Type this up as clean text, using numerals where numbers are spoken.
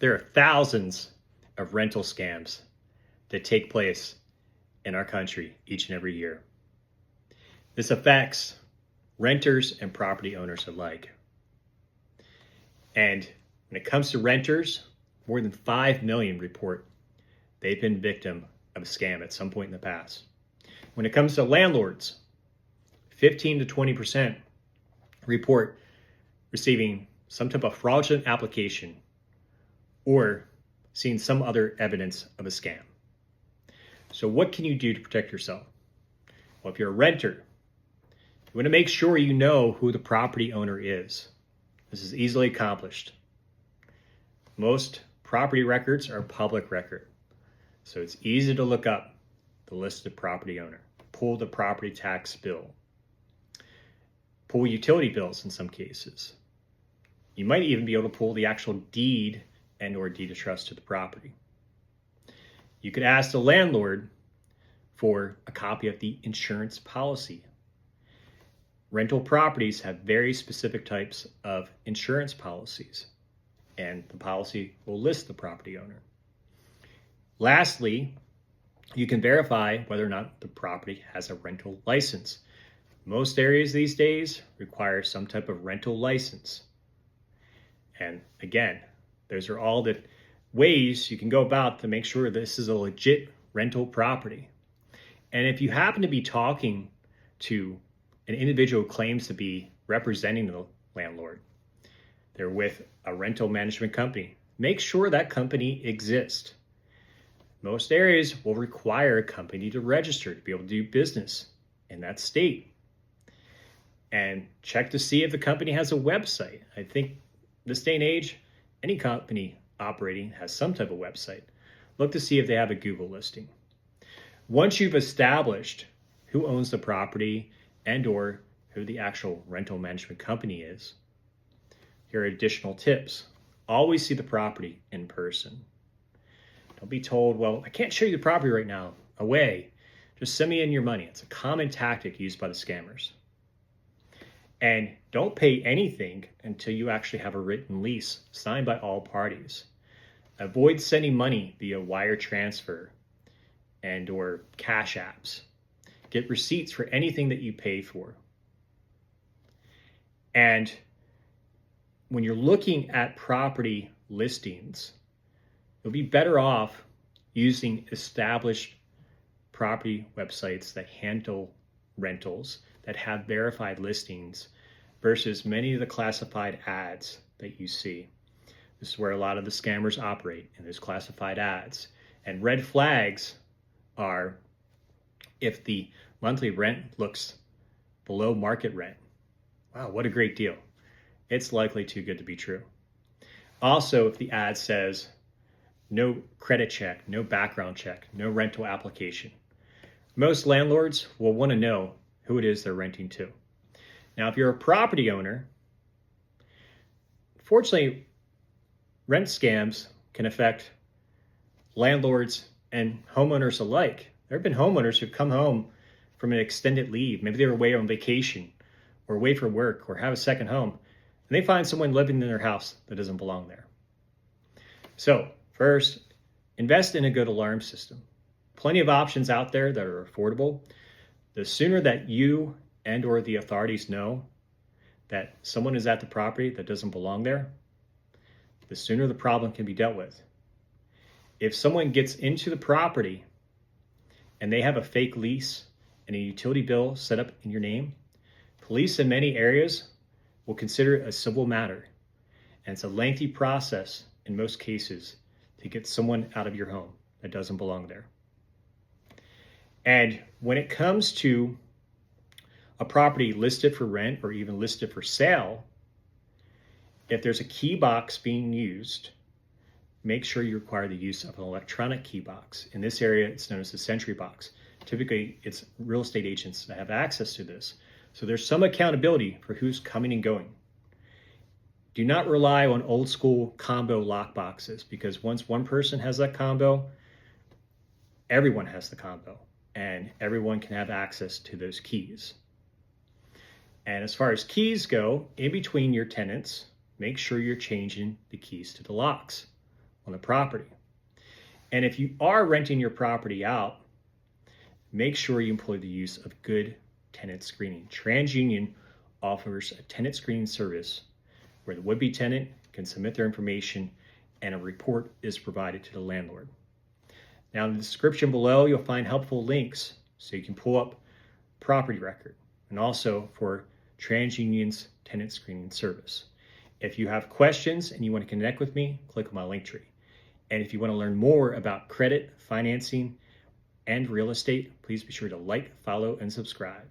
There are thousands of rental scams that take place in our country each and every year. This affects renters and property owners alike. And when it comes to renters, more than 5 million report they've been victim of a scam at some point in the past. When it comes to landlords, 15 to 20% report receiving some type of fraudulent application or seeing some other evidence of a scam. So what can you do to protect yourself? Well, if you're a renter, you want to make sure you know who the property owner is. This is easily accomplished. Most property records are public record, so it's easy to look up the listed property owner, pull the property tax bill, pull utility bills in some cases. You might even be able to pull the actual deed and or deed of trust to the property. You could ask the landlord for a copy of the insurance policy. Rental properties have very specific types of insurance policies, and the policy will list the property owner. Lastly, you can verify whether or not the property has a rental license. Most areas these days require some type of rental license. And again, those are all the ways you can go about to make sure this is a legit rental property. And if you happen to be talking to an individual who claims to be representing the landlord, they're with a rental management company, make sure that company exists. Most areas will require a company to register to be able to do business in that state. And check to see if the company has a website. I think this day and age, any company operating has some type of website. Look to see if they have a Google listing. Once you've established who owns the property and or who the actual rental management company is, here are additional tips. Always see the property in person. Don't be told, well, I can't show you the property right now. Away. Just send me in your money. It's a common tactic used by the scammers. And don't pay anything until you actually have a written lease signed by all parties. Avoid sending money via wire transfer and or cash apps. Get receipts for anything that you pay for. And when you're looking at property listings, you'll be better off using established property websites that handle rentals, that have verified listings, versus many of the classified ads that you see. This is where a lot of the scammers operate, in those classified ads. And red flags are if the monthly rent looks below market rent. Wow, what a great deal. It's likely too good to be true. Also, if the ad says no credit check, no background check, no rental application, most landlords will want to know who it is they're renting to. Now, if you're a property owner, fortunately, rent scams can affect landlords and homeowners alike. There have been homeowners who've come home from an extended leave. Maybe they were away on vacation or away for work or have a second home, and they find someone living in their house that doesn't belong there. So first, invest in a good alarm system. Plenty of options out there that are affordable. The sooner that you and or the authorities know that someone is at the property that doesn't belong there, the sooner the problem can be dealt with. If someone gets into the property and they have a fake lease and a utility bill set up in your name, police in many areas will consider it a civil matter. And it's a lengthy process in most cases to get someone out of your home that doesn't belong there. And when it comes to a property listed for rent or even listed for sale, if there's a key box being used, make sure you require the use of an electronic key box. In this area, it's known as the Sentry box. Typically, it's real estate agents that have access to this. So there's some accountability for who's coming and going. Do not rely on old school combo lock boxes, because once one person has that combo, everyone has the combo and everyone can have access to those keys. And as far as keys go, in between your tenants, make sure you're changing the keys to the locks. on the property. And if you are renting your property out, make sure you employ the use of good tenant screening. TransUnion offers a tenant screening service where the would-be tenant can submit their information and a report is provided to the landlord. Now in the description below, you'll find helpful links so you can pull up property record and also for TransUnion's tenant screening service. If you have questions and you want to connect with me, click on my link tree. And if you want to learn more about credit, financing, and real estate, please be sure to like, follow, and subscribe.